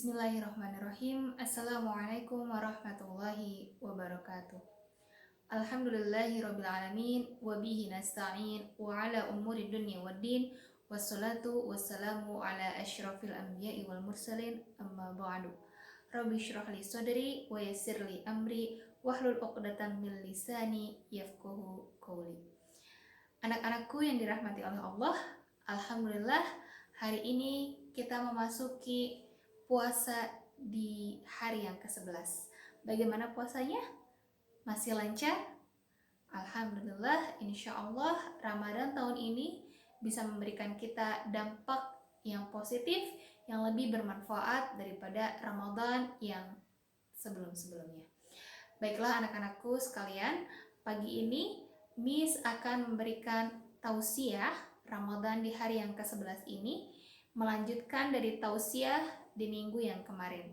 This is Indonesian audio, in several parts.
Bismillahirrahmanirrahim. Assalamualaikum warahmatullahi wabarakatuh. Alhamdulillahirrabbilalamin. Wabihi nasta'in. Wa ala umuri dunya waddin. Wassalatu wassalamu ala ashrafil anbiya'i wal mursalin. Amma ba'du. Rabbi syrah li sadri wa yassir li amri wahlul 'uqdatam min lisani yafqahu qawli. Anak-anakku yang dirahmati oleh Allah, alhamdulillah hari ini kita memasuki puasa di hari yang ke-11. Bagaimana puasanya? Masih lancar? Alhamdulillah, insya Allah Ramadan tahun ini bisa memberikan kita dampak yang positif, yang lebih bermanfaat daripada Ramadan yang sebelum-sebelumnya. Baiklah anak-anakku sekalian, pagi ini Miss akan memberikan tausiah Ramadan di hari yang ke-11 ini, melanjutkan dari tausiah di minggu yang kemarin.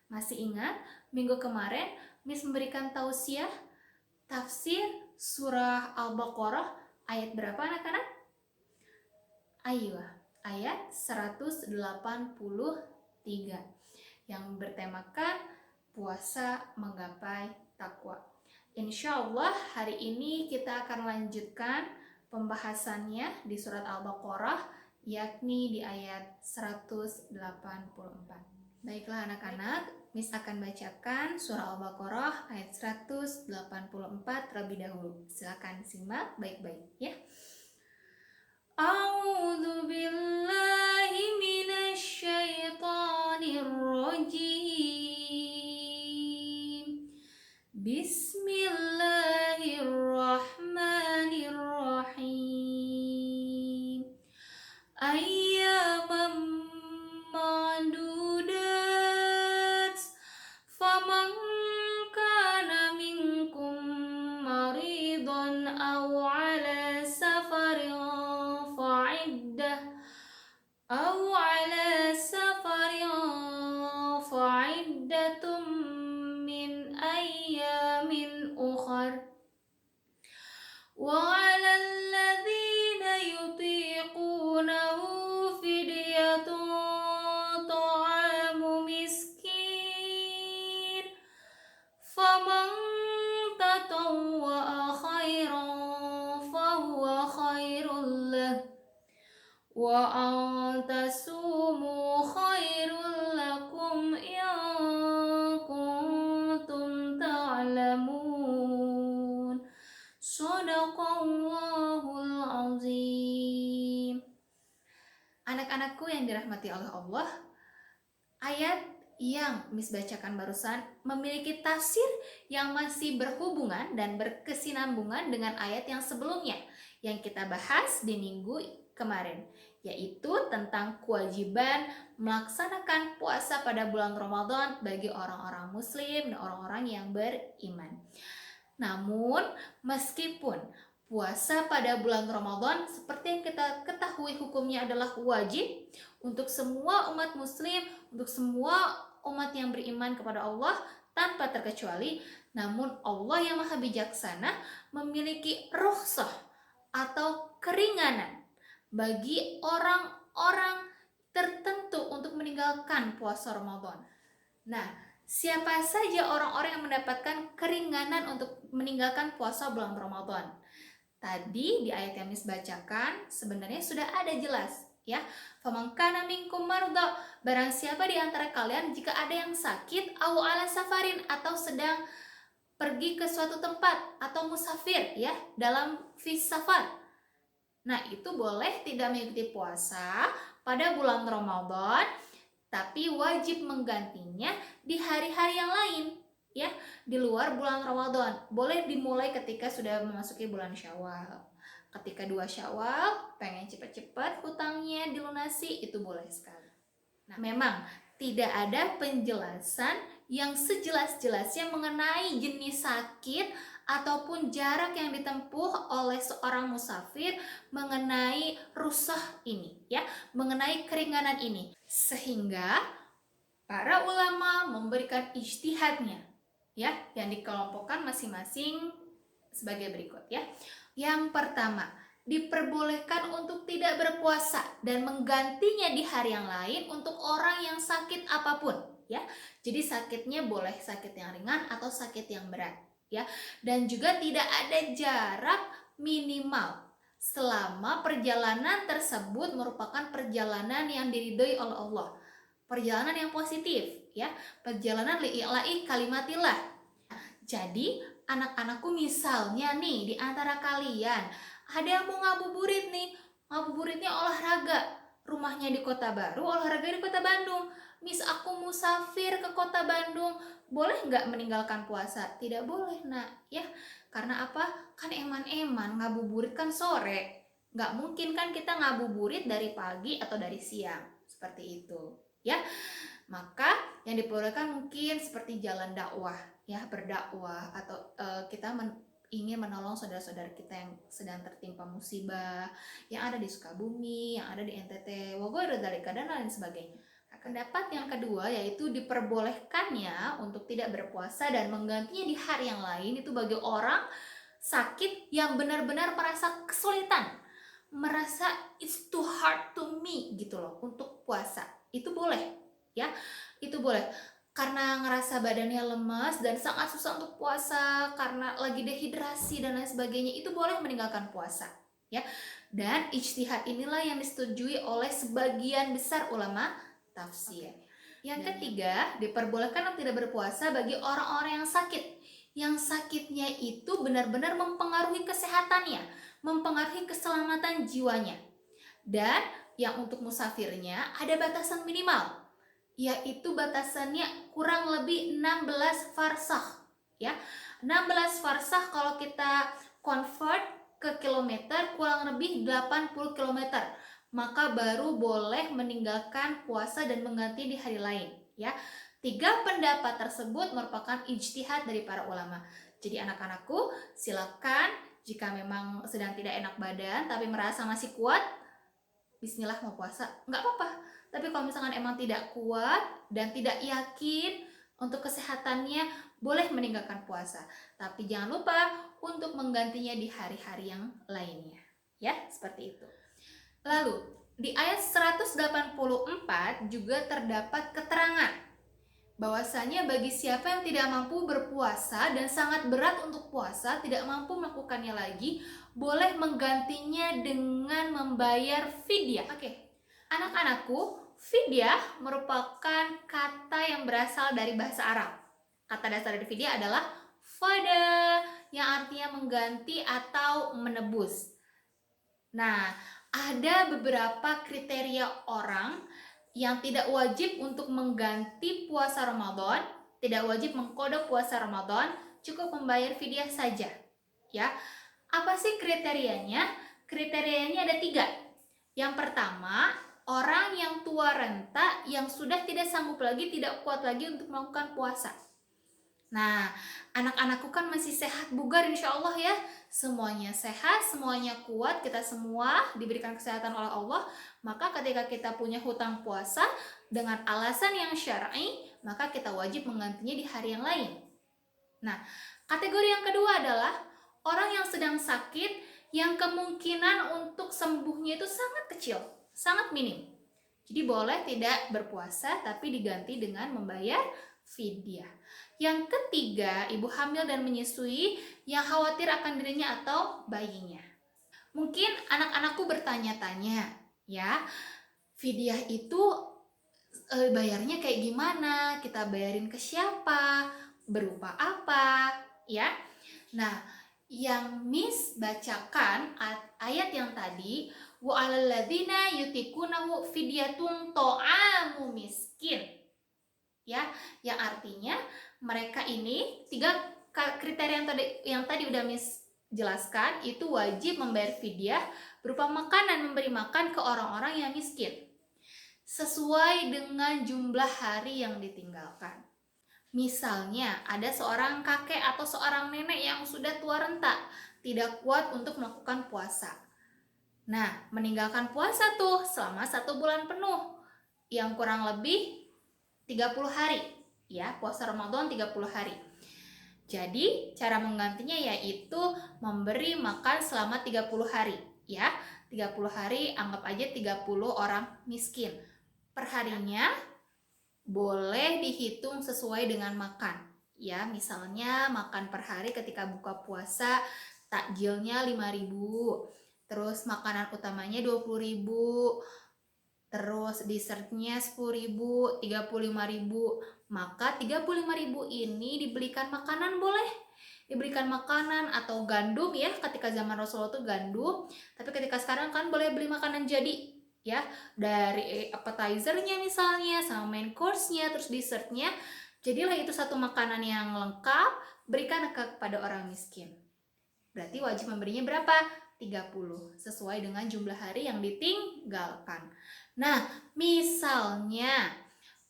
Masih ingat minggu kemarin Miss memberikan tausiah tafsir surah Al-Baqarah ayat berapa anak-anak? Ayo, ayat 183 yang bertemakan puasa menggapai takwa. Insya Allah hari ini kita akan lanjutkan pembahasannya di surat Al-Baqarah, yakni di ayat 184. Baiklah anak-anak, Miss akan bacakan surah Al-Baqarah ayat 184 terlebih dahulu. Silakan simak baik-baik ya. A'udzu billahi minasy syaithanir rajim. Bismillahirrahmanirrahim. Ayyaman ma'dudat, faman kana minkum maridan aw ala safarin fa'iddatum min ayyamin ukhar wa 'alal ladzina yutiqunahu fidyatun ta'amu miskin faman tatawwa'a khairan fahuwa khairul lahu wa an tasumu khairul lakum in kuntum ta'lamun. Shadaqallahul azim. Anak-anakku yang dirahmati oleh Allah, ayat yang Miss bacakan barusan memiliki tafsir yang masih berhubungan dan berkesinambungan dengan ayat yang sebelumnya yang kita bahas di minggu kemarin, yaitu tentang kewajiban melaksanakan puasa pada bulan Ramadan bagi orang-orang muslim dan orang-orang yang beriman. Namun, meskipun puasa pada bulan Ramadan seperti yang kita ketahui hukumnya adalah wajib untuk semua umat muslim, untuk semua umat yang beriman kepada Allah tanpa terkecuali, namun Allah yang Maha Bijaksana memiliki rukhsah atau keringanan bagi orang-orang tertentu untuk meninggalkan puasa Ramadan. Nah, siapa saja orang-orang yang mendapatkan keringanan untuk meninggalkan puasa bulan Ramadan? Tadi di ayat yang Miss bacakan sebenarnya sudah ada jelas ya. Faman kana minkum marda, barang siapa di antara kalian jika ada yang sakit, aw ala safarin, atau sedang pergi ke suatu tempat, atau musafir ya, dalam fis safar. Nah, itu boleh tidak mengikuti puasa pada bulan Ramadan, tapi wajib menggantinya di hari-hari yang lain ya, di luar bulan Ramadan. Boleh dimulai ketika sudah memasuki bulan Syawal. Ketika 2 Syawal pengen cepat-cepat hutangnya dilunasi, itu boleh sekali. Nah, memang tidak ada penjelasan yang sejelas-jelasnya mengenai jenis sakit ataupun jarak yang ditempuh oleh seorang musafir mengenai rukhsah ini ya, mengenai keringanan ini, sehingga para ulama memberikan ijtihadnya ya, yang dikelompokkan masing-masing sebagai berikut ya. Yang pertama, diperbolehkan untuk tidak berpuasa dan menggantinya di hari yang lain untuk orang yang sakit apapun, ya. Jadi sakitnya boleh sakit yang ringan atau sakit yang berat, ya. Dan juga tidak ada jarak minimal selama perjalanan tersebut merupakan perjalanan yang diridhoi oleh Allah. Perjalanan yang positif, ya. Perjalanan li'ila'i kalimatillah. Jadi, anak-anakku misalnya nih di antara kalian ada yang mau ngabuburit nih, ngabuburitnya olahraga, rumahnya di Kota Baru, olahraga di Kota Bandung. Miss, aku musafir ke Kota Bandung, boleh nggak meninggalkan puasa? Tidak boleh, nak, ya. Karena apa? Kan eman-eman ngabuburit kan sore. Nggak mungkin kan kita ngabuburit dari pagi atau dari siang, seperti itu, ya. Maka yang diperbolehkan mungkin seperti jalan dakwah, ya, berdakwah, atau kita ingin menolong saudara-saudara kita yang sedang tertimpa musibah, yang ada di Sukabumi, yang ada di NTT, Bogor, dan lain sebagainya. Pendapat yang kedua yaitu diperbolehkannya untuk tidak berpuasa dan menggantinya di hari yang lain itu bagi orang sakit yang benar-benar merasa kesulitan, merasa it's too hard to me gitu loh untuk puasa. Itu boleh, ya. Itu boleh. Karena ngerasa badannya lemas dan sangat susah untuk puasa, karena lagi dehidrasi dan lain sebagainya, itu boleh meninggalkan puasa, ya. Dan ijtihad inilah yang disetujui oleh sebagian besar ulama tafsir. Yang ketiga, diperbolehkan untuk tidak berpuasa bagi orang-orang yang sakit. Yang sakitnya itu benar-benar mempengaruhi kesehatannya, mempengaruhi keselamatan jiwanya. Dan yang untuk musafirnya ada batasan minimal, yaitu batasannya kurang lebih 16 farsakh, ya. 16 farsakh kalau kita convert ke kilometer kurang lebih 80 kilometer, maka baru boleh meninggalkan puasa dan mengganti di hari lain, ya. 3 pendapat tersebut merupakan ijtihad dari para ulama. Jadi anak-anakku, silakan jika memang sedang tidak enak badan tapi merasa masih kuat, bismillah mau puasa, nggak apa-apa. Tapi kalau misalkan emang tidak kuat dan tidak yakin untuk kesehatannya, boleh meninggalkan puasa. Tapi jangan lupa untuk menggantinya di hari-hari yang lainnya. Ya, seperti itu. Lalu, di ayat 184 juga terdapat keterangan bahwasanya bagi siapa yang tidak mampu berpuasa dan sangat berat untuk puasa, tidak mampu melakukannya lagi, boleh menggantinya dengan membayar fidyah. Oke, anak-anakku, fidyah merupakan kata yang berasal dari bahasa Arab. Kata dasar dari fidyah adalah fada, yang artinya mengganti atau menebus. Nah, ada beberapa kriteria orang yang tidak wajib untuk mengganti puasa Ramadan, tidak wajib mengqadha puasa Ramadan, cukup membayar fidyah saja, ya. Apa sih kriterianya? Kriterianya ada 3. Yang pertama, orang yang tua renta yang sudah tidak sanggup lagi, tidak kuat lagi untuk melakukan puasa. Nah, anak-anakku kan masih sehat bugar insya Allah, ya. Semuanya sehat, semuanya kuat, kita semua diberikan kesehatan oleh Allah. Maka ketika kita punya hutang puasa dengan alasan yang syar'i, maka kita wajib menggantinya di hari yang lain. Nah, kategori yang kedua adalah orang yang sedang sakit yang kemungkinan untuk sembuhnya itu sangat kecil, sangat minim. Jadi boleh tidak berpuasa tapi diganti dengan membayar fidyah. Yang ketiga, ibu hamil dan menyusui yang khawatir akan dirinya atau bayinya. Mungkin anak-anakku bertanya-tanya, ya, fidyah itu bayarnya kayak gimana? Kita bayarin ke siapa? Berupa apa? Ya. Nah, yang Miss bacakan ayat yang tadi, wa 'alal ladzina yutikunahu fidyatun ta'amu miskin. Ya, yang artinya mereka ini 3 kriteria yang tadi udah Miss jelaskan, itu wajib membayar fidyah berupa makanan, memberi makan ke orang-orang yang miskin sesuai dengan jumlah hari yang ditinggalkan. Misalnya ada seorang kakek atau seorang nenek yang sudah tua renta, tidak kuat untuk melakukan puasa. Nah, meninggalkan puasa tuh selama 1 bulan penuh, yang kurang lebih 30 hari, ya, puasa Ramadan 30 hari. Jadi, cara menggantinya yaitu memberi makan selama 30 hari, ya. 30 hari anggap aja 30 orang miskin. Perharinya boleh dihitung sesuai dengan makan. Ya, misalnya makan per hari ketika buka puasa takjilnya 5.000, terus makanan utamanya 20.000, terus dessertnya 10.000, 35.000. Maka 35.000 ini dibelikan makanan boleh. Diberikan makanan atau gandum ya, ketika zaman Rasulullah itu gandum. Tapi ketika sekarang kan boleh beli makanan jadi ya, dari appetizernya misalnya sama main course-nya terus dessertnya. Jadilah itu satu makanan yang lengkap, berikan kepada orang miskin. Berarti wajib memberinya berapa? 30, sesuai dengan jumlah hari yang ditinggalkan. Nah, misalnya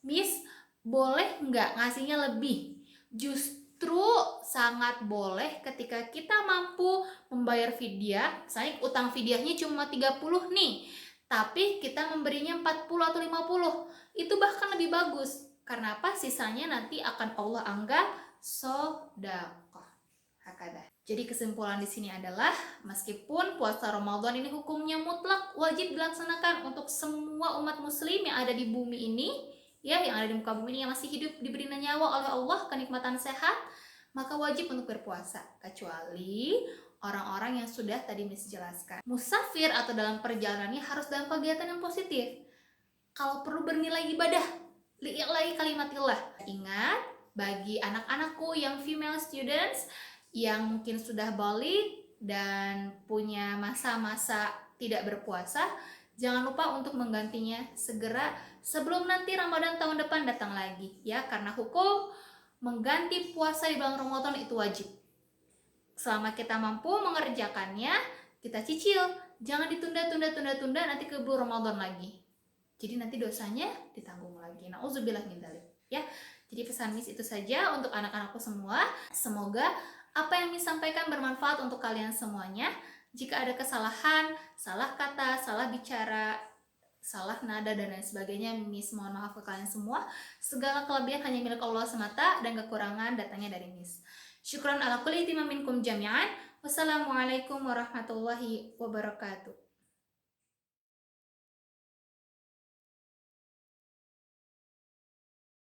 Miss boleh nggak ngasihnya lebih? Justru sangat boleh ketika kita mampu membayar fidyah. Misalnya utang fidyahnya cuma 30 nih, tapi kita memberinya 40 atau 50. Itu bahkan lebih bagus. Karena apa? Sisanya nanti akan Allah anggap sedekah. Hakadah. Jadi kesimpulan di sini adalah meskipun puasa Ramadan ini hukumnya mutlak wajib dilaksanakan untuk semua umat muslim yang ada di bumi ini, ya, yang ada di muka bumi ini yang masih hidup diberi nyawa oleh Allah, kenikmatan sehat, maka wajib untuk berpuasa, kecuali orang-orang yang sudah tadi Miss jelaskan. Musafir atau dalam perjalanannya harus dalam kegiatan yang positif. Kalau perlu bernilai ibadah, li'ilai kalimatillah. Ingat, bagi anak-anakku yang female students yang mungkin sudah balik dan punya masa-masa tidak berpuasa, jangan lupa untuk menggantinya segera sebelum nanti Ramadan tahun depan datang lagi ya, karena hukum mengganti puasa di bulan Ramadan itu wajib. Selama kita mampu mengerjakannya, kita cicil, jangan ditunda-tunda nanti ke bulan Ramadan lagi. Jadi nanti dosanya ditanggung lagi. Nauzubillah min dzalik ya. Jadi pesan Miss itu saja untuk anak-anakku semua. Semoga apa yang Miss sampaikan bermanfaat untuk kalian semuanya. Jika ada kesalahan, salah kata, salah bicara, salah nada dan lain sebagainya, Miss mohon maaf ke kalian semua. Segala kelebihan hanya milik Allah semata dan kekurangan datangnya dari Miss. Syukran ala kulli ihtimam minkum jami'an. Wassalamualaikum warahmatullahi wabarakatuh.